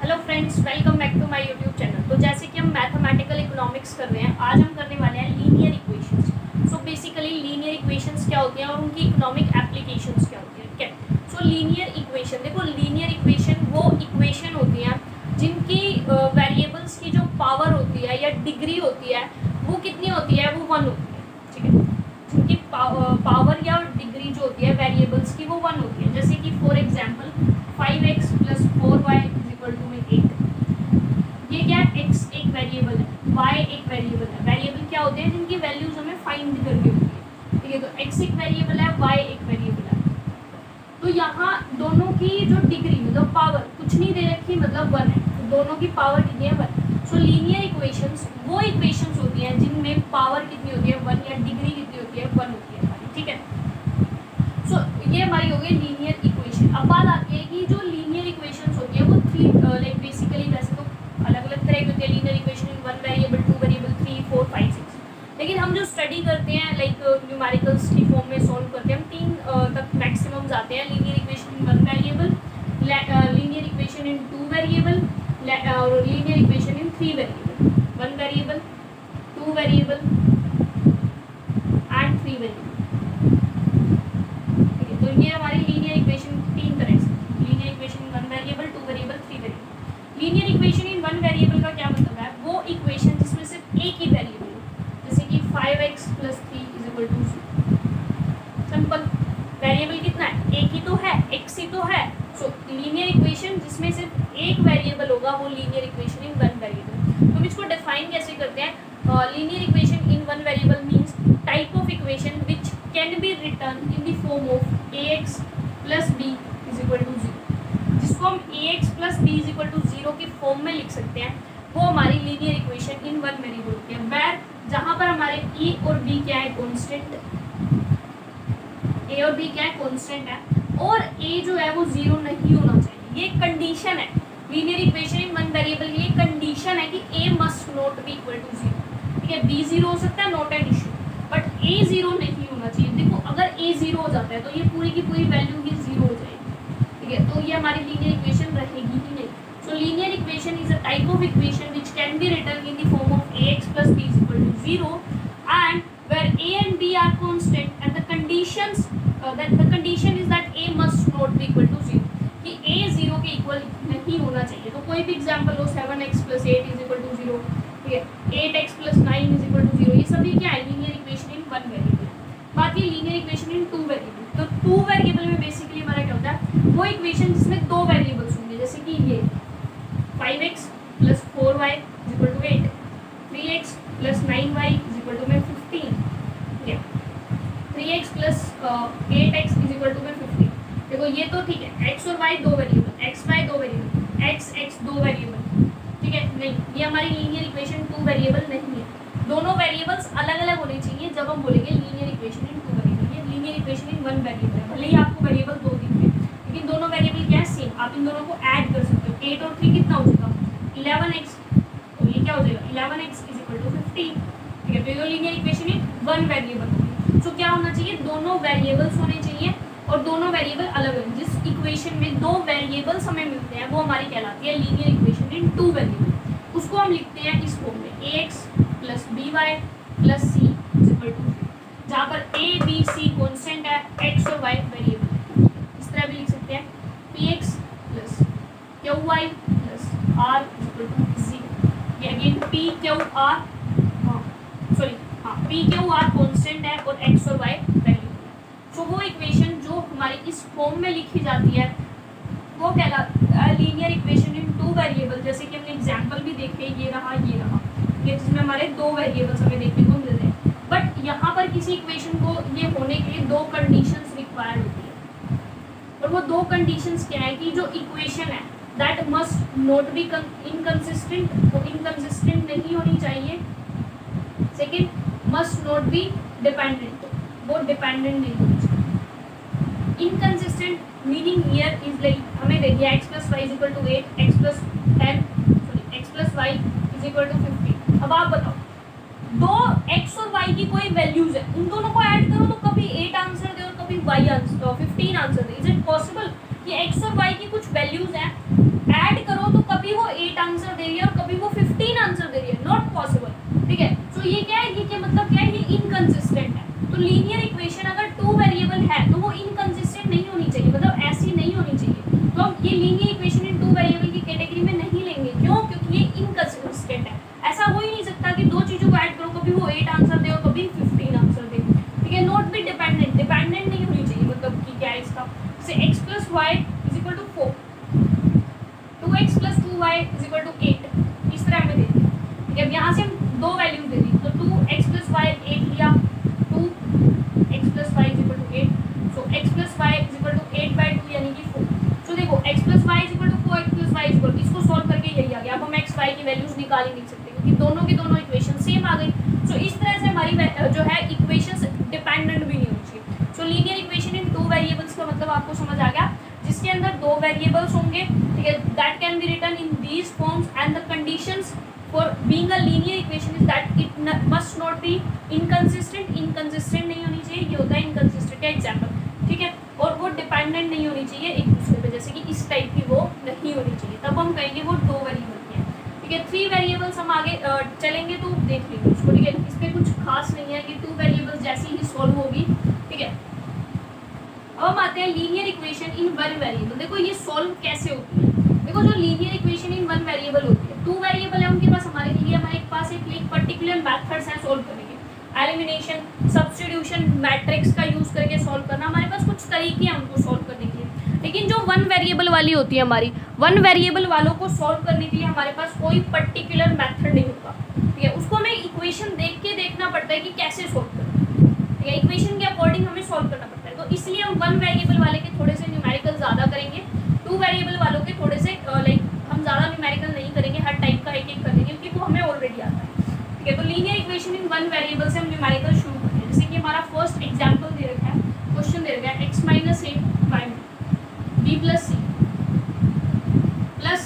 Hello friends, welcome back to my YouTube channel. तो जैसे कि हम मैथमेटिकल इकोनॉमिक्स कर रहे हैं, आज हम करने वाले हैं linear equations. So basically linear equations क्या होती हैं और उनकी इकोनॉमिक एप्लीकेशंस क्या होती हैं। ठीक है, सो लीनियर इक्वेशन, देखो लीनियर इक्वेशन वो इक्वेशन होती हैं जिनकी वेरिएबल्स की जो पावर होती है या डिग्री होती है वो कितनी होती है, वो 1 होती है। ठीक है, जिनकी पावर या डिग्री जो होती है वेरिएबल्स की वो 1 होती है। जैसे कि फॉर एग्जांपल 5x + 4y = 8। ये क्या है, x एक वेरिएबल है, y एक वेरिएबल है। वेरिएबल क्या होते हैं, जिनकी वैल्यूज हमें फाइंड करनी होती है। ठीक है, तो x एक वेरिएबल है, y एक वेरिएबल है। तो यहाँ दोनों की जो डिग्री मतलब पावर कुछ नहीं दे रखी, मतलब 1 है, तो दोनों की पावर कितनी है, 1। सो लीनियर इक्वेशंस वो इक्वेशंस होती हैं जिनमें पावर कितनी होती है, 1, या डिग्री कितनी होती है, 1 होती है हमारी। ठीक है, सो ये हमारी हो गई लीनियर इक्वेशन। अब बात आती है कि जो लीनियर इक्वेशंस होती है वो 3 लाइक बेसिकली वैसे तो अलग अलग तरह की होती है। Linear equation in 1 variable, 2 variable, 3, 4, 5, 6। लेकिन हम जो स्टडी करते हैं लाइक न्यूमेरिकल्स की फॉर्म में सॉल्व करते हैं, हम 3 तक मैक्सिमम जाते हैं। Linear equation in 1 variable, linear equation in 2 variable और linear equation in 3 variable. 1 variable, 2 variable and 3 variable. तो ये हमारी लीनियर इक्वेशन 3 तरह से, linear equation in 1 variable, 2 variable, 3 variable. Linear equation in 1 variable का क्या मतलब है, वो इक्वेशन जिसमें सिर्फ एक ही वेरिएबल हो। जैसे कि 5x + 3 = 0। सिंपल, वेरिएबल कितना है, एक ही तो है, x ही तो है। सो लीनियर इक्वेशन जिसमें सिर्फ एक वेरिएबल होगा वो लीनियर इक्वेशन इन 1 वेरिएबल। तो हम इसको डिफाइन कैसे करते हैं, linear equation in 1 variable means type of equation which can be return in the form of ax + b = 0। जिसको हम ax + b = 0 की फॉर्म में लिख सकते हैं, वो हमारी लीनियर इक्वेशन इन 1 वेरिएबल होती है। वेर जहाँ पर हमारे e और b क्या है, कांस्टेंट, a और b क्या है, कांस्टेंट है, और a जो है वो 0 नहीं होना चाहिए। ये कंडीशन है लीनियर इक्वेशन इन 1 वेरिएबल की। ये कंडीशन है कि a must not be equal to 0। ठीक है, b 0 हो सकता है, not an issue, but a 0 नहीं होना चाहिए। देखो अगर a 0 हो जाता है तो ये पूरी की पूरी वैल्यू ही 0 हो जाएगी। ठीक है, तो ये हमारी लीनियर इक्वेशन रहेगी ही नहीं। सो linear equation is a type of equation which can be return in the form of ax + b = 0 and where a and b are constant and the conditions that the condition is that a must not be equal to 0, कि a 0 के equal नहीं होना चाहिए। तो कोई भी example हो, 7x + 8 = 0, ठीक है, 8x + 9 = 0, ये सभी क्या है, लीनियर इक्वेशन इन 1 वेरिएबल। बाकी लीनियर इक्वेशन इन 2 वेरिएबल। तो 2 वेरिएबल में बेसिकली हमारा क्या होता है, वो इक्वेशन जिसमें 2 वेरिएबल्स होंगे। जैसे कि ये 5x + 4y = 8, 3x + 9y = 15, ठीक है, 3x + 8x = 15। देखो ये तो ठीक है, x और y 2 variable, x y 2 variable, x 2 variable. ठीक है, नहीं, ये हमारी लीनियर इक्वेशन 2 वेरिएबल नहीं है। दोनों वेरिएबल्स अलग अलग होने चाहिए जब हम बोलेंगे लीनियर इक्वेशन इन 2 वेरिएबल। ये लीनियर इक्वेशन इन 1 वेरिएबल है, भले ही आपको वेरिएबल 2 दिख रहे हैं, लेकिन दोनों वेरिएबल क्या है, सेम। आप इन दोनों को ऐड कर सकते हो। 8 और 3 कितना हो जाएगा, 11x, तो ये क्या हो जाएगा, 11x = 15। ठीक है, तो ये लीनियर इक्वेशन इन 1 वेरिएबल। सो क्या होना चाहिए, दोनों वेरिएबल्स होने चाहिए और दोनों वेरिएबल अलग अलग। जिस इक्वेशन में 2 वेरिएबल्स हमें मिलते हैं वो हमारी कहलाती है लीनियर इक्वेशन इन 2 वेरिएबल। उसको हम लिखते हैं इस फॉर्म में, ax + by + c = 0, जहाँ पर a b c कांस्टेंट है, x और y वेरिएबल। इस तरह भी लिख सकते हैं, px + qy + r = 0। ये again p q r p q r constant है और x और y वेरिएबल। तो वो इक्वेशन जो हमारी इस फॉर्म में लिखी जाती है वो कहलाती है लीनियर इक्वेशन इन 2 वेरिएबल। जैसे कि हमने एग्जांपल भी देखे, ये रहा, ये जिसमें हमारे 2 वेरिएबल्स हमें देखने को मिल रहे हैं। बट यहाँ पर किसी इक्वेशन को ये होने के लिए 2 कंडीशंस रिक्वायर्ड होती है, और वो 2 कंडीशंस क्या है कि जो इक्वेशन है that must not be inconsistent, वो इनकंसिस्टेंट नहीं होनी चाहिए। Second, must not be dependent, वो डिपेंडेंट नहीं होनी चाहिए। Inconsistent meaning here is like, हमें देखिए x + y = 8, x + y = 15। अब आप बताओ, 2 x और y की कोई वैल्यूज है, उन दोनों को ऐड करो तो कभी 8 आंसर दे और कभी y answer, 15 answer they. Is it possible कि x और y की कुछ वैल्यूज हैं, ऐड करो तो कभी कभी वो 8 आंसर दे रही है और कभी वो 15 आंसर दे रही है, नॉट पॉसिबल। ठीक है, सो ये क्या है, ये क्या मतलब क्या है, ये इनकंसिस्टेंट है। तो लीनियर इक्वेशन अगर 2 वेरिएबल है तो वो इनकंसिस्टेंट नहीं होनी चाहिए, मतलब ऐसी नहीं होनी चाहिए। तो हम ये लीनियर इक्वेशन इन 2 वेरिएबल की कैटेगरी में नहीं लेंगे। क्यों? क्योंकि ये इनकंसिस्टेंट है। ऐसा हो ही नहीं सकता कि दो चीजों को ऐड करो, कभी वो 8 आंसर दे और कभी 15 आंसर दे। ठीक है, नॉट बी डिपेंडेंट, डिपेंडेंट नहीं होनी चाहिए, मतलब कि क्या है इसका, से x + y = 4, 2x + 2y = 8, इस तरह हमें दे दिया। ठीक है, यहाँ से हम दो वैल्यूज दे दी, तो 2x + y 8 लिया, 2x + y = 8, सो x + y = 8/2 यानी कि 4। तो देखो x + y = 4, x + y = इसको सॉल्व करके यही आ गया। अब हम x y की वैल्यूज निकाल ही नहीं सकते क्योंकि दोनों की दोनों इक्वेशन सेम आ गई। सो इस तरह से हमारी जो है इक्वेशंस डिपेंडेंट भी नहीं होनी चाहिए। सो लीनियर इक्वेशन इन 2 वेरिएबल्स का मतलब आपको समझ आ गया, जिसके अंदर 2 वेरिएबल्स होंगे। ठीक है, that can be written in these forms and the conditions for being a linear equation is that it must not be inconsistent, inconsistent नहीं होनी चाहिए, ये होता है इनकंसिस्टेंट का एग्जांपल। ठीक है, और वो डिपेंडेंट नहीं होनी चाहिए एक दूसरे पे, जैसे कि इस टाइप की वो नहीं होनी चाहिए, तब हम कहेंगे वो 2 वेरिएबल की है। ठीक है, 3 वेरिएबल्स हम आगे चलेंगे तो देख लेंगे उसको। ठीक है, इस पर कुछ खास नहीं है कि 2 वेरिएबल्स जैसी ही सॉल्व होगी। ठीक है, अब हम आते हैं लीनियर इक्वेशन इन 1 वेरिएबल। देखो ये सॉल्व कैसे होती है। देखो जो लीनियर इक्वेशन इन 1 वेरिएबल होती है, 2 वेरिएबल है उनके पास, हमारे पास एक पर्टिकुलर मेथड्स हैं सॉल्व करने के, एलिमिनेशन, सब्स्टिट्यूशन, मैट्रिक्स का यूज करके सॉल्व करना, हमारे पास कुछ तरीके हैं उनको सॉल्व करने के लिए। लेकिन जो 1 वेरिएबल वाली होती है हमारी, 1 वेरिएबल वालों को सॉल्व करने के लिए हमारे पास कोई पर्टिकुलर मेथड नहीं होता। ठीक है, उसको हमें इक्वेशन देख के देखना पड़ता है कि कैसे सॉल्व करना है। ठीक है, इक्वेशन के अकॉर्डिंग हमें सॉल्व करना पड़ता है। तो इसलिए हम 1 वेरिएबल वाले के थोड़े से न्यूमेरिकल ज़्यादा करेंगे, 2 वेरिएबल वालों के थोड़े से हम ज़्यादा न्यूमेरिकल नहीं करेंगे, हर टाइप का एक कर देंगे क्योंकि वो हमें ऑलरेडी आता है। ठीक है, तो लीनियर इक्वेशन इन 1 वेरिएबल से हम न्यूमेरिकल शुरू करते हैं। जैसे कि हमारा फर्स्ट एग्जांपल दे रखा है, क्वेश्चन दे रखा है x - a y b + c plus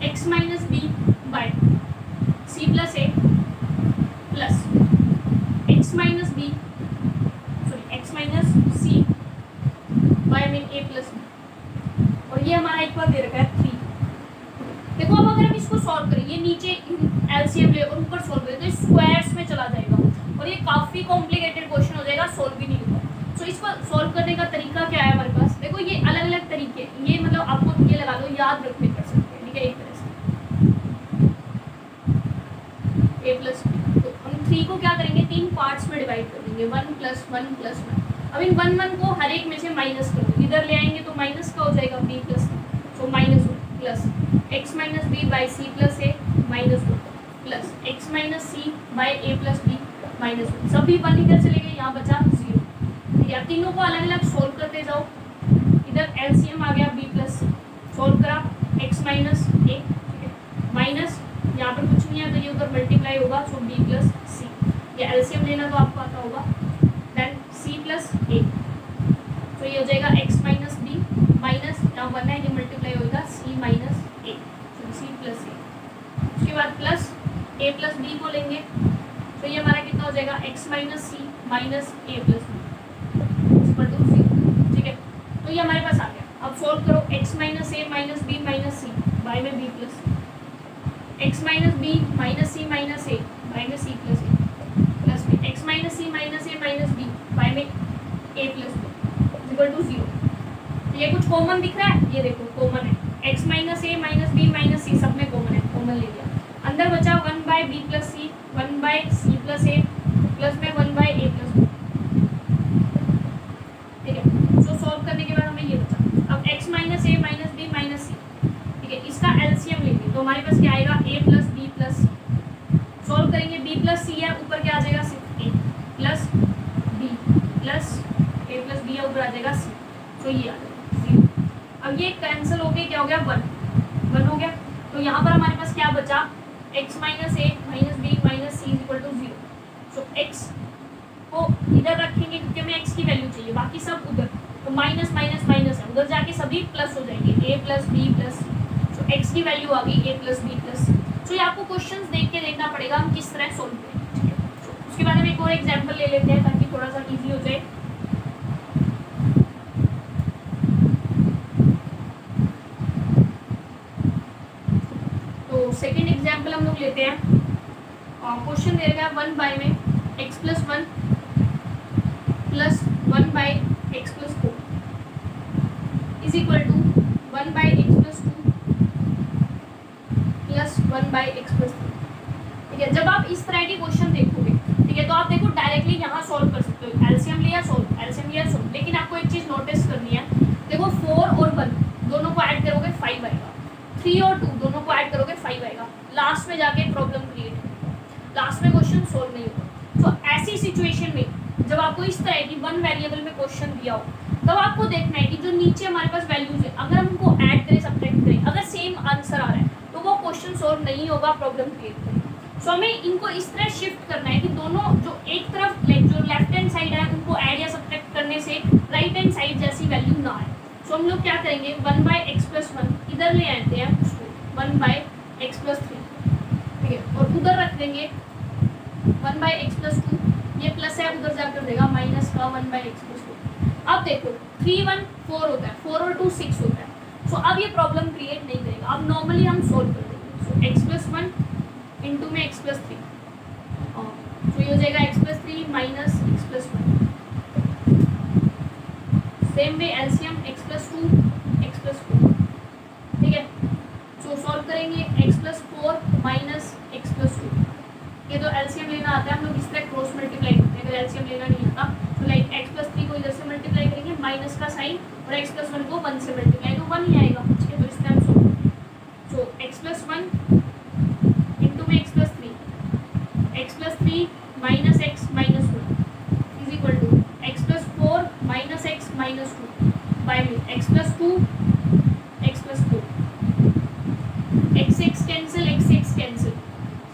x - b y c + a plus x - b c y a + b, और ये हमारा एक बार दे रखा है 3। देखो अब अगर हम इसको सॉल्व करें, ये नीचे एलसीएम ले और ऊपर सॉल्व करें तो ये स्क्वायर्स में चला जाएगा और ये काफ़ी कॉम्प्लिकेटेड क्वेश्चन हो जाएगा, सॉल्व भी नहीं होगा। सो इसको सॉल्व करने का तरीका क्या है हमारे पास, देखो ये अलग अलग तरीके, ये मतलब आपको ये लगा लो याद रखने कर सकते हैं। ठीक है, एक तरह से a + b, तो हम 3 को क्या करेंगे, 3 पार्ट्स में डिवाइड कर देंगे, 1 + 1 + 1। अब इन 1 को हर एक में से माइनस करो, इधर ले आएंगे तो माइनस का हो जाएगा b + तो -1 plus x - b / c + a -1 plus x - c / a + b -1, सभी 1 इधर चले गए, यहाँ बचा 0। ठीक है, तीनों को अलग अलग सोल्व करते जाओ, इधर एलसीएम आ गया b + c, सोल्व करा x - a, ठीक है, माइनस यहाँ पर कुछ नहीं है तो ये उधर मल्टीप्लाई होगा, सो b + c, ये एलसीएम लेना तो आपको आता होगा, देन c + a, तो ये हो जाएगा x - b माइनस यहाँ 1 है, ये मल्टीप्लाई होगा c - a, तो c + a, उसके बाद प्लस a + b को लेंगे, तो ये हमारा कितना हो जाएगा, x - c - a + b = 0। ठीक है, तो ये हमारे पास आ गया। अब सॉल्व करो, x - a - b - c y में b + c, x - b - c - a y में c + a plus b, x - c - a - b y में a + b = 0। तो ये कुछ कॉमन दिख रहा है, ये देखो कॉमन है, x - a - b - c सब में कॉमन है, कॉमन ले लिया, अंदर बचा 1/b + c 1/c + a plus में 1/a + b। ठीक है, सो सॉल्व करने के बाद हमें ये बचा, अब x - a - b - c, ठीक है, इसका एलसीएम लेंगे तो हमारे पास क्या आएगा, a + b + c, सॉल्व करेंगे b + c है, ऊपर क्या आ जाएगा, a + b plus a + b है, ऊपर आ जाएगा c, तो ये आ जाएगा 0। अब ये कैंसिल होके क्या हो गया, 1 हो गया, तो यहाँ पर हमारे पास क्या बचा, x - a - b - c = 0। So x को इधर रखेंगे क्योंकि हमें x की वैल्यू चाहिए, बाकी सब उधर, तो माइनस है, उधर जाके सभी प्लस हो जाएंगे, a + b + c, so x की वैल्यू आ गई a + b + c। सो ये आपको क्वेश्चंस देख के देखना पड़ेगा हम किस तरह सॉल्व करें। ठीक है, उसके बाद हम एक और एग्जाम्पल ले लेते हैं ताकि थोड़ा सा ईजी हो जाए। लेते हैं, क्वेश्चन दे रखा है 1 बाय में x plus 1 plus 1 by x plus 4 is equal to 1 by x plus 2 plus 1 by x plus 3। ठीक है, जब आप इस तरह के क्वेश्चन देखोगे, ठीक है, तो आप देखो डायरेक्टली यहाँ सॉल्व कर सकते हो, एलसीएम लिया सोल्व, एलसीएम लिया सोल्व। लेकिन आपको एक चीज़ नोटिस करनी है, देखो 4 और 1 दोनों को ऐड करोगे 5 आएगा, 3 और 2 दोनों को ऐड करोगे 5 आएगा, लास्ट में जाके प्रॉब्लम क्रिएट होगी, लास्ट में क्वेश्चन सोल्व नहीं होगा। तो ऐसी सिचुएशन में जब आपको इस तरह की 1 वेरिएबल में क्वेश्चन दिया हो, तब आपको देखना है कि जो नीचे हमारे पास वैल्यूज है, अगर हम उनको ऐड करें सब्ट्रैक्ट करें, अगर सेम आंसर आ रहा है तो वो क्वेश्चन सोल्व नहीं होगा, प्रॉब्लम क्रिएट करेगा। सो हमें इनको इस तरह शिफ्ट करना है कि दोनों जो एक तरफ जो लेफ्ट हैंड साइड है उनको ऐड या सब्ट्रैक्ट करने से राइट हैंड साइड जैसी वैल्यू ना आए। सो हम लोग क्या करेंगे, 1 बाय एक्स प्लस 1 इधर ले आते हैं उसको 1 बाय एक्स प्लस 3, ठीक है, और उधर रख देंगे 1 बाय एक्स प्लस 2, ये प्लस है उधर जाकर देगा माइनस का 1 बाय एक्स प्लस 2। अब देखो 3 1 4 होता है, 4 और 2 6 होता है। सो अब ये प्रॉब्लम क्रिएट नहीं करेगा, अब नॉर्मली हम सोल्व कर देंगे। सो एक्स प्लस 1 इंटू में एक्स प्लस 3, तो ये हो जाएगा x plus 3 minus x plus 1। Same way LCM x plus 2 x plus 4, ठीक है। सो सॉल्व करेंगे x plus 4 minus x plus 2, ये तो एलसीएम लेना आता है, हम लोग इस तरह क्रॉस मल्टीप्लाई करते हैं। अगर एलसीएम लेना नहीं आता तो लाइक एक्स प्लस 3 को इधर से मल्टीप्लाई करेंगे माइनस का साइन, और एक्स प्लस 1 को 1 से मल्टीप्लाई, तो 1 ही आएगा, ठीक है। तो इस तरह हम सोल्व करेंगे। सो एक्स प्लस 1 इंटू में x plus 3, x plus 3 minus x minus 1 is equal to x plus 4 minus x minus 2 by में x plus 2 x plus 4, x x cancel, x x cancel,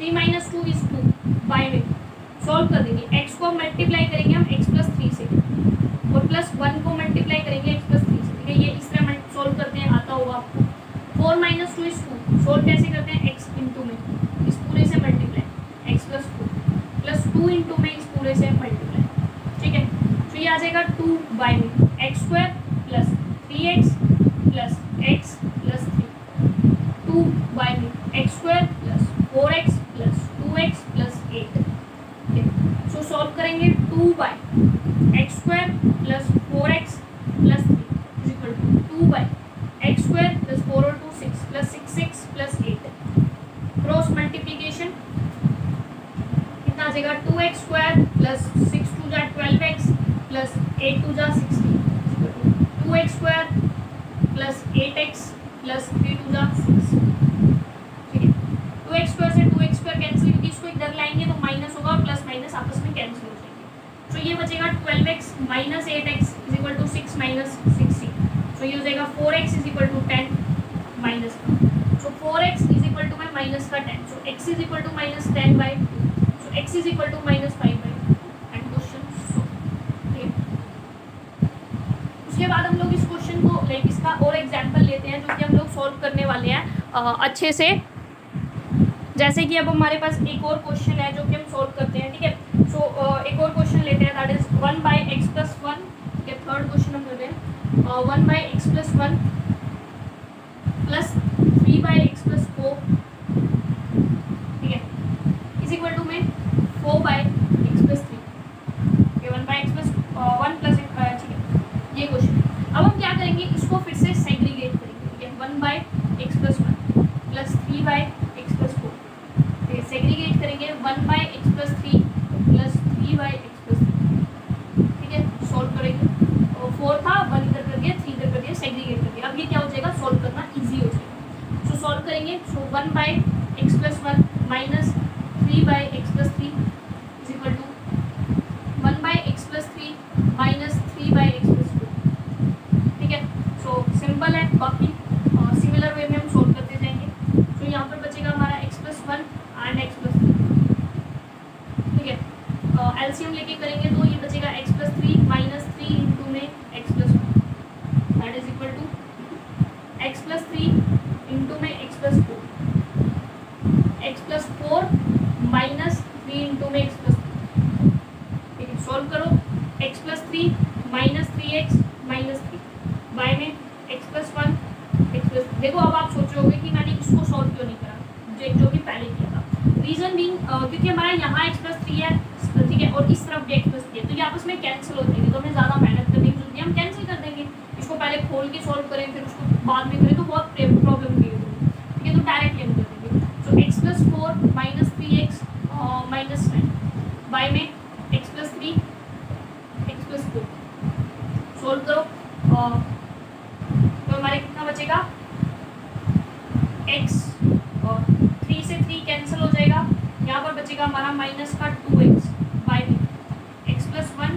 3 minus 2 is 2 by में solve कर देंगे। X को multiply करेंगे हम x plus 3 से, और plus 1 को मल्टीप्लाई करेंगे एक्स प्लस 3 से, ठीक है। ये इस तरह सॉल्व करते हैं, आता होगा आपको। 4 माइनस 2 इज 2, सॉल्व कैसे करते हैं, एक्स इंटू में इस पूरे से multiply x plus 4 plus 2 into में इस पूरे से मल्टीप्लाई, ठीक है। तो ये आ जाएगा 2 बाय में x square plus 3x plus x plus 3, 2 by में x square plus 4x plus 2x plus 8। सो सॉल्व करेंगे 2 by x square plus 4x plus 3 is equal to 2 by x square plus 4 और 2 6 plus 6x plus 8। Cross multiplication कितना आ जाएगा, 2x square plus 6 2 जा 12x plus 8 2 जा 16, 2x square plus 8x plus 3 2 जा 6, ठीक है। 2x स्क्वायर से 2x स्क्वायर कैंसिल, क्योंकि इसको इधर लाएंगे तो माइनस होगा, प्लस माइनस आपस में कैंसिल हो जाएंगे। तो ये बचेगा 12x minus 8x is equal to 6 minus 16। So ये हो जाएगा 4x is equal to 10 minus का, so 4x is equal to minus का 10, so x is equal to minus 10 by 2, so x is equal to minus 5 by 2 and question solve, ठीक है। उसके बाद हम लोग इस क्वेश्चन को लाइक इसका और एग्जाम्पल लेते हैं जो कि हम लोग सॉल्व करने वाले हैं अच्छे से। जैसे कि अब हमारे पास एक और क्वेश्चन है जो कि हम सॉल्व करते हैं, ठीक है। सो एक और क्वेश्चन लेते हैं, that is 1 by x plus 1, ठीक है। थर्ड क्वेश्चन हम लेते हैं 1 by x plus 1 plus 3 by x plus 4, ठीक है, इज इक्वल टू में 4 बाय एक्स प्लस 3, ठीक है। 1 बाय एक्स प्लस 1 प्लस, ठीक है, ये क्वेश्चन। अब हम क्या करेंगे, इसको फिर से सेग्रीगेट करेंगे, ठीक है। 1 by x plus 1 plus 3 by x plus 4, ठीक है, सेग्रीगेट करेंगे 1 by x plus 3 plus 3 by x plus 3, ठीक है। सॉल्व करेंगे, 4 था 1 इधर कर दिया, 3 इधर कर दिया, सेग्रीगेट कर दिया। अब ये क्या हो जाएगा, सॉल्व करना इजी हो जाएगा। सो सॉल्व करेंगे, so 1 by x plus 1 minus 3 by x plus 3 is equal to 1 by x plus 3 minus 3 by x plus 4, ठीक है। सो सिंपल है, बाकी सिमिलर वे में हम सॉल्व करते जाएंगे। सो यहाँ पर बचेगा हमारा x plus 1 and x plus 3, ठीक है। एलसीएम लेके करेंगे तो ये बचेगा एक्स प्लस 3 माइनस 3 इंटू में x plus 1, that is equal to x plus 3 into में x plus 4, x plus 4 minus 3 into में एक्स प्लस 4, ठीक है। सॉल्व करो, एक्स प्लस 3 क्योंकि हमारा यहाँ x+3 है, ठीक है, और इस तरफ भी x+3 है, तो ये आपस में कैंसिल होती है, तो हमें ज़्यादा मेहनत करने की जरूरत नहीं, हम कैंसिल कर देंगे। इसको पहले खोल के सॉल्व करें फिर उसको बाद में करें तो बहुत प्रॉब्लम क्रिएट होगी, ठीक है, तो डायरेक्टली हम कर देंगे। सो x+4 - 3x -9 बाय में x+3 x+4 सोल्व करो, तो हमारे कितना बचेगा, x और 3 से 3 कैंसिल हो जाएगा, यहाँ पर बचेगा हमारा माइनस का 2x बाय में x+1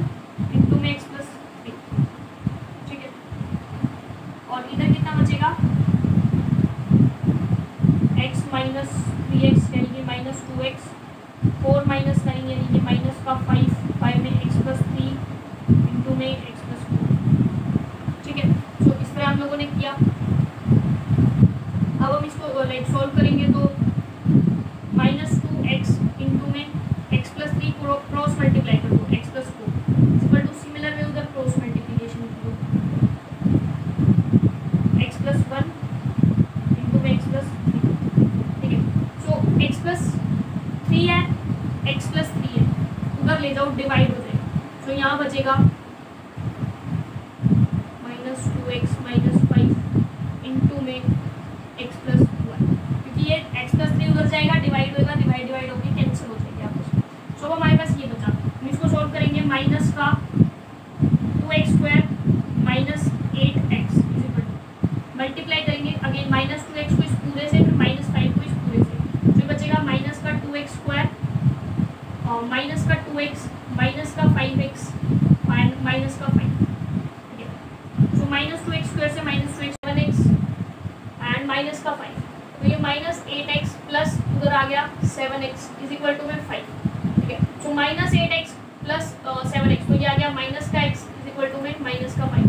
इंटू में x+3, ठीक है, और इधर कितना बचेगा, x - 3x यानी कि -2x, 4 - 9 यानी कि -5 बाय में x+3 इंटू में x+4, ठीक है। तो इस तरह हम लोगों ने किया। अब हम इसको लाइक सॉल्व करेंगे तो -2x इंटू में x+3 क्रॉस मल्टीप्लाई कर दो x+4 equal to similar way उधर क्रॉस मल्टीप्लिकेशन करो x+1 इंटू में x+3, ठीक है। सो x+3 है, x+3 है, उधर ले जाओ डिवाइड हो जाएगा, तो यहाँ बचेगा -2x -5 इंटू में x+1, क्योंकि ये x+3 उधर जाएगा डिवाइड होगा, डिवाइड होकर कैंसिल हो जाएगी आपस में। सो हमारे पास ये बचा, हम इसको सॉल्व करेंगे, माइनस का 2x² -8x मल्टीप्लाई करेंगे अगेन -2x को इस पूरे से, फिर -5 को इस पूरे से, जो बचेगा माइनस का 2x² और माइनस का 2x माइनस का 5x माइनस का 5, ठीक है। सो -2x² से -2x 7x एंड माइनस का 5, तो ये -8x प्लस उधर आ गया 7x इज इक्वल टू में 5, ठीक है। सो -8x प्लस 7x, तो ये आ गया माइनस का x इज इक्वल टू में माइनस का 5,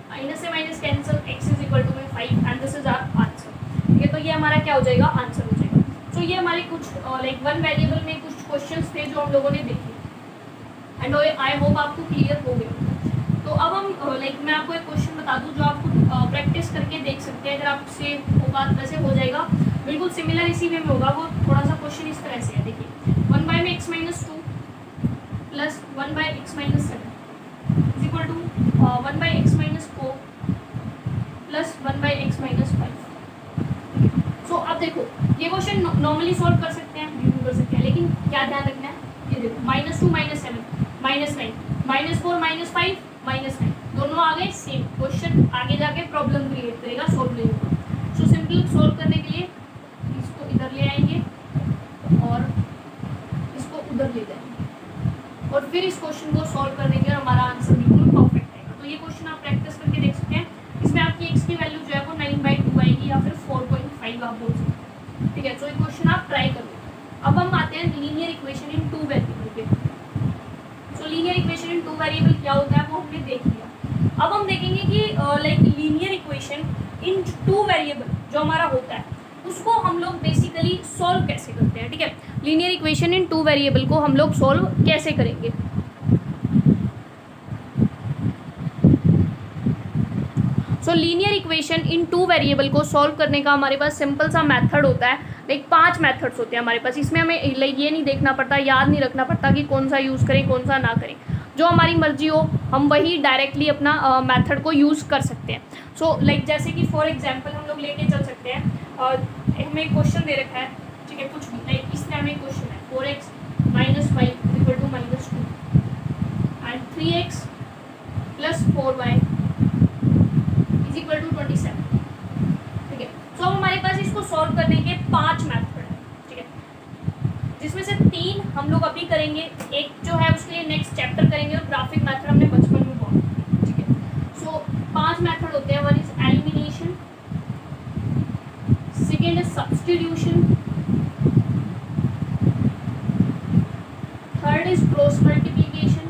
माइनस से minus cancel, x is equal to में 5 and this is our answer, ठीक है। तो ये हमारा क्या हो जाएगा, आंसर हो जाएगा। सो ये हमारे कुछ लाइक वन वेरिएबल में कुछ क्वेश्चंस थे जो हम लोगों ने देखे एंड आई होप आपको क्लियर हो गया। तो अब हम लाइक मैं आपको एक क्वेश्चन बता दूं जो आपको प्रैक्टिस करके देख सकते हैं, अगर आपसे होगा वैसे हो जाएगा, बिल्कुल सिमिलर इसी वे में होगा। वो थोड़ा सा क्वेश्चन इस तरह से है, देखिए 1 बाय में x - 2 plus 1 by x - 7 is equal to 1 by x - 4 plus 1 by x - 5। So अब देखो ये क्वेश्चन नॉर्मली सॉल्व कर सकते हैं, बिल्कुल कर सकते हैं, लेकिन क्या ध्यान रखना है, ये देखो -2 - 7 -9 -4 -5 -9 दोनों आ गए सेम, क्वेश्चन आगे जाके प्रॉब्लम क्रिएट करेगा, सॉल्व नहीं होगा। सो सिंपल सॉल्व करने के लिए इसको इधर ले आएंगे और इसको उधर ले जाएंगे और फिर इस क्वेश्चन को सॉल्व कर देंगे और हमारा आंसर बिल्कुल परफेक्ट आएगा। तो ये क्वेश्चन आप प्रैक्टिस करके देख सकते हैं, इसमें आपकी x की वैल्यू जो है वो 9/2 आएगी या फिर 4.5 आप बोल सकते हैं, ठीक है। तो ये क्वेश्चन आप ट्राई करो। अब हम आते हैं लीनियर इक्वेशन इन 2 वेरिएबल पे। सो लीनियर इक्वेशन इन 2 वेरिएबल क्या होता है वो हमने देख लिया। अब हम देखेंगे कि like linear equation in 2 variable जो हमारा होता है उसको हम लोग बेसिकली सॉल्व कैसे करते हैं, ठीक है। लीनियर इक्वेशन इन 2 वेरिएबल को हम लोग सॉल्व कैसे करेंगे। सो लीनियर इक्वेशन इन 2 वेरिएबल को सॉल्व करने का हमारे पास सिंपल सा मेथड होता है, लाइक 5 मेथड्स होते हैं हमारे पास। इसमें हमें लाइक ये नहीं देखना पड़ता, याद नहीं रखना पड़ता कि कौन सा यूज़ करें कौन सा ना करें, जो हमारी मर्जी हो हम वही डायरेक्टली अपना मेथड को यूज़ कर सकते हैं। सो लाइक जैसे कि फॉर एग्जांपल हम लोग लेके चल सकते हैं, हमें एक क्वेश्चन दे रखा है, ठीक है, कुछ भी लाइक इसमें हमें क्वेश्चन है 4x - 5 is equal to -2 and 3x plus 4y is equal to 27, ठीक है। सो अब हमारे पास इसको सॉल्व करने के 5 मेथड है, ठीक है, जिसमें से 3 हम लोग अभी करेंगे, एक जो है उसके लिए नेक्स्ट चैप्टर करेंगे और ग्राफिक मेथड हमने बचपन में पढ़ा, ठीक है। सो 5 मेथड होते हैं, one is elimination, second is substitution, third is cross multiplication,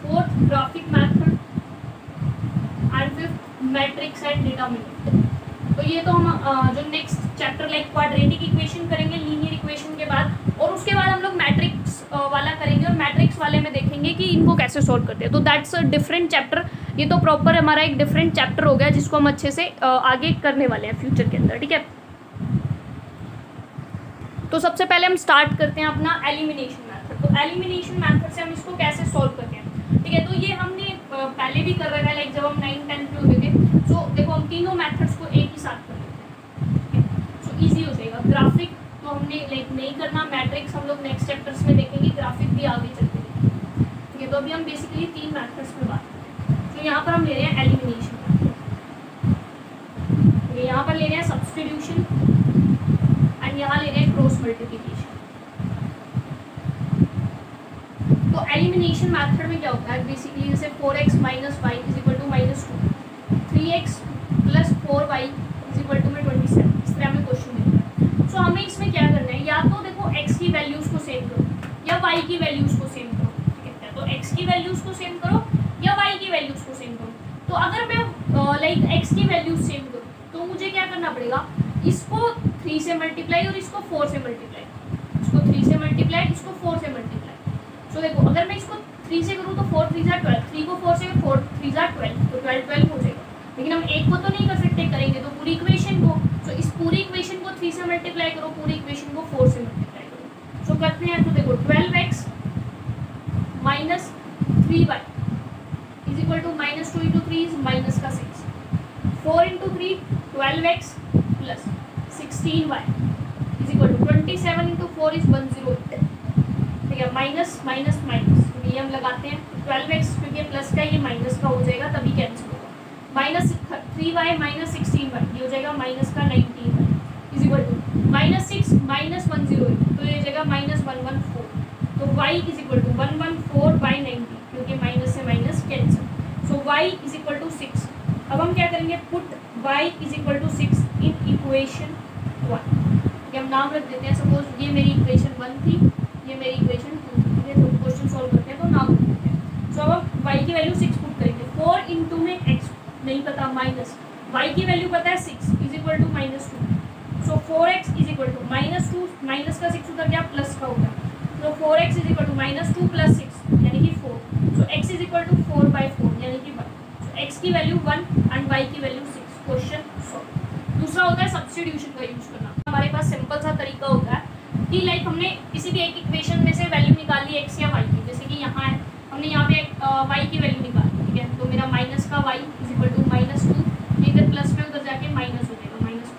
fourth graphic method and fifth matrix and determinant. तो ये तो हम जो next chapter like quadratic equation करेंगे लीनियर इक्वेशन के बाद, और उसके बाद हम लोग मैट्रिक्स वाला करेंगे और मैट्रिक्स वाले में देखेंगे कि इनको कैसे सॉल्व करते हैं। तो दैट्स अ डिफरेंट चैप्टर, ये तो प्रॉपर हमारा एक डिफरेंट चैप्टर हो गया जिसको हम अच्छे से आगे करने वाले हैं फ्यूचर के अंदर, ठीक है। तो सबसे पहले हम स्टार्ट करते हैं अपना एलिमिनेशन मेथड। तो एलिमिनेशन मेथड से हम इसको कैसे सॉल्व करते हैं, ठीक है। तो ये हमने पहले भी कर रखा है, लाइक जब हम 9th 10th में होते थे। सो देखो हम तीनों मेथड्स को एक ही साथ कर लेते हैं, सो ईजी हो जाएगा। ग्राफिक तो हमने लाइक नहीं करना, मैट्रिक्स हम लोग नेक्स्ट चैप्टर्स में देखेंगे, ग्राफिक भी आगे चलते हैं, ठीक है। तो अभी हम बेसिकली 3 मेथड्स पर बात करते हैं। तो यहाँ पर हम ले रहे हैं एलिमिनेशन मेथड, यहाँ पर ले रहे हैं सब्स्टिट्यूशन एंड यहाँ ले रहे हैं क्रॉस मल्टीप्लिकेशन। तो एलिमिनेशन मेथड में क्या होता है बेसिकली, जैसे 4x minus y is equal to -2, 3x plus 4y is equal to में 27, इस तरह हमें क्वेश्चन मिलता है। सो हमें इसमें क्या करना है, या तो देखो x की वैल्यूज़ को सेम करो या y की वैल्यूज़ को सेम करो, ठीक है। तो x की वैल्यूज़ को सेम करो या y की वैल्यूज़ को सेम करो। तो अगर मैं लाइक x की वैल्यूज़ सेम करूँ तो मुझे क्या करना पड़ेगा, इसको 3 से मल्टीप्लाई और इसको 4 से मल्टीप्लाई, इसको 3 से मल्टीप्लाई, इसको 4 से मल्टीप्लाई। सो देखो अगर मैं इसको 3 से करूँ तो 4 3 = 12, 3 को 4 से 4 3 = 12, तो 12 हो जाएगा। लेकिन हम एक को तो नहीं कर सकते, करेंगे तो पूरी इक्वेशन को। सो इस पूरी इक्वेशन को 3 से मल्टीप्लाई करो, पूरी इक्वेशन को 4 से मल्टीप्लाई करो। सो करते हैं, तो देखो 12x minus 3y is equal to -2 × 3 is -6, 4 × 3 12x plus 16y is equal to 27 × 4 is 108, ठीक है। माइनस माइनस माइनस ये हम लगाते हैं, 12x क्योंकि प्लस का ये माइनस का हो जाएगा तभी कैंसिल होगा, -3y माइनस 16y ये हो जाएगा माइनस का 19y is equal to -6 minus 108, तो ये हो जाएगा -114, तो y इज इक्वल टू 114/90 क्योंकि माइनस से minus cancel. So y is equal to 6। अब हम क्या करेंगे, put y is equal to 6 in equation 1, ये हम नाम रख देते हैं। सपोज ये मेरी इक्वेशन 1 थी, ये मेरी इक्वेशन 2 थी, ठीक है। तो क्वेश्चन सॉल्व करते हैं तो नाम रख देते हैं। सो अब हम y की वैल्यू 6 पुट करेंगे, 4 × में x नहीं पता माइनस, y की वैल्यू पता है 6 is equal to -2, so 4x is equal to -2, minus का 6 उधर गया, प्लस का होगा, तो 4x इज इक्वल टू -2 + 6 यानी कि 4, सो x इज इक्वल टू 4/4 यानी कि 1, सो x की वैल्यू 1 एंड y की वैल्यू 6, क्वेश्चन सॉल्व। दूसरा होता है सब्स्टिट्यूशन का यूज करना। हमारे पास सिंपल सा तरीका होता है कि लाइक हमने किसी भी एक इक्वेशन में से वैल्यू निकाली x या y की, जैसे कि यहाँ है हमने यहाँ पे y की वैल्यू निकाली, ठीक है। तो मेरा माइनस का y इज इक्वल टू -2, इधर प्लस में उधर जाके माइनस हो जाएगा, -4,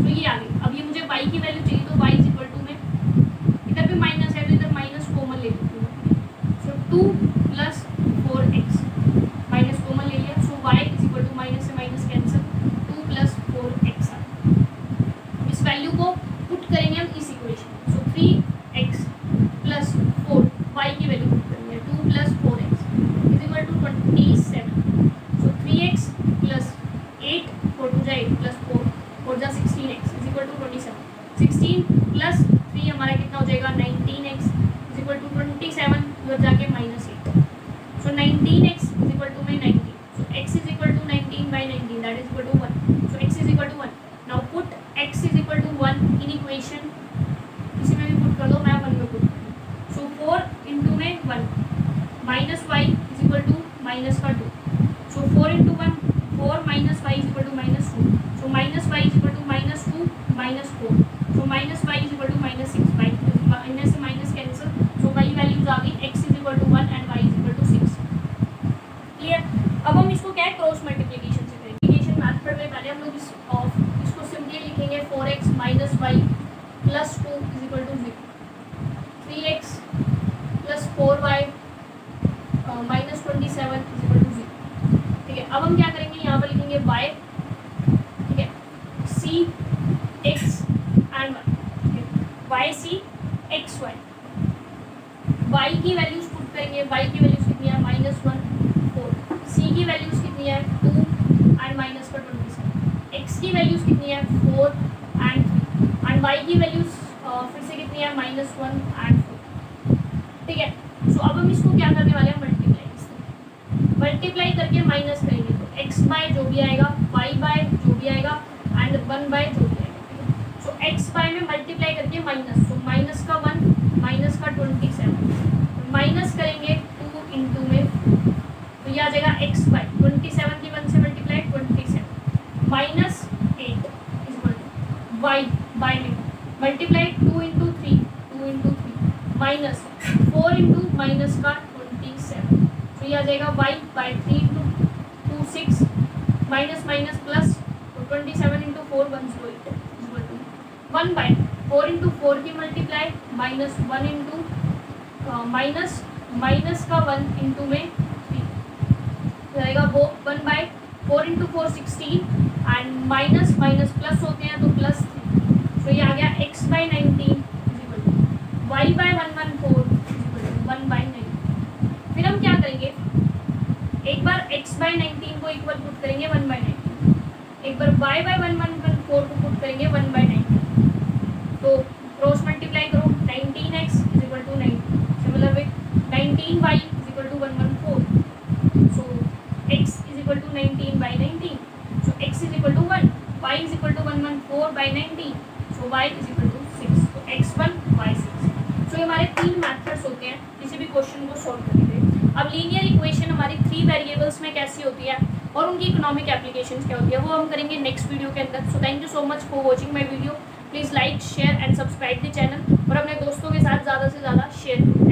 तो ये आ गई। अब ये मुझे y की वैल्यू चाहिए, तो y इज इक्वल टू में इधर भी माइनस है तो इधर माइनस कॉमन ले लेती हूँ, सो 2 + 4x माइनस कॉमन ले लिया, so y is equal to minus से माइनस कैंसिल, 2 + 4x। इस वैल्यू को पुट करेंगे हम इस इक्वेशन में, सो 3x + 4 y की वैल्यू पुट करेंगे, 2 + 4x is equal to 27, so 3x + 8 4 2 8 + 4 4 16x is equal to 27, 16 + 3 हमारा कितना हो जाएगा 19x इज इक्वल टू 27 उधर जाके -8, सो 19x इज इक्वल टू में 19, so x is equal to 19/19 that is equal to 1, so x is equal to 1। Now put x is equal to 1 in equation, इसी में भी पुट कर दो, मैं 1 में पुट, सो 4 × में 1 minus y is equal to minus का 2, so 4 × 1 4 minus y is equal to -2, so minus y is equal to -2 -4, so minus y is equal to -6, minus से minus cancel, so y values आ गई, x is equal to 1 and y is equal to 6, clear. अब हम इसको क्या है cross multiplication से करेंगे। मल्टीप्लिकेशन मेथड में पहले हम लोग इसको सिंपली लिखेंगे 4x minus y plus 2 is equal to 0, 3x plus 4y minus 27 is equal to 0, ठीक है। अब हम क्या करेंगे, यहाँ पर लिखेंगे y, ठीक है, c x and y, y c x y, y की वैल्यूज पुट करेंगे, y की वैल्यूज कितनी है -1 4, c की वैल्यूज कितनी है 2 एंड माइनस का 27, x की वैल्यूज कितनी है 4 एंड 3 एंड y की वैल्यूज फिर से कितनी है -1 एंड 4, ठीक है। सो अब हम इसको क्या करने वाले हैं, मल्टीप्लाई करके माइनस करेंगे, तो x/ जो भी आएगा, y/ जो भी आएगा एंड 1/ जो भी आएगा, ठीक है। सो x/ में मल्टीप्लाई करके माइनस, सो माइनस का 1 माइनस का 27, माइनस करेंगे 2 × में, तो यह आ जाएगा x/, 27 की 1 से मल्टीप्लाई 27 -8 इज इक्वल टू y/में multiply 2 into three minus 4 into minus का 27, तो ये आ जाएगा y by 3 into 2 6 minus minus plus, तो 27 into 4 108 equal to 1 by 4 into 4 की मल्टीप्लाई माइनस 1 इंटू माइनस का 1 इंटू में 3 रहेगा वो 1 by 4 into 4 16 and minus minus plus होते हैं तो प्लस 3, तो ये आ गया x by 19 y by 114 1 by 19। फिर हम क्या करेंगे, एक बार x बाई 19 को इक्वल पुट करेंगे 1 बाई 19, एक बार y बाई 114 को पुट करेंगे 1 बाई 19, तो क्रॉस मल्टीप्लाई करो 19x is equal to 19, similar way 19y is equal to 114, so x is equal to 19 by 19, so x is equal to 1, y is equal to 114 by 19, so y is equal to 6, तो x1 y6। तो ये हमारे 3 methods होते हैं किसी भी question को solve करने के। अब लीनियर इक्वेशन हमारी 3 वेरिएबल्स में कैसी होती है और उनकी इकोनॉमिक एप्लीकेशंस क्या होती है वो हम करेंगे नेक्स्ट वीडियो के अंदर। So thank you so much for watching my video. Please like share and subscribe the channel और अपने दोस्तों के साथ ज़्यादा से ज़्यादा शेयर करें।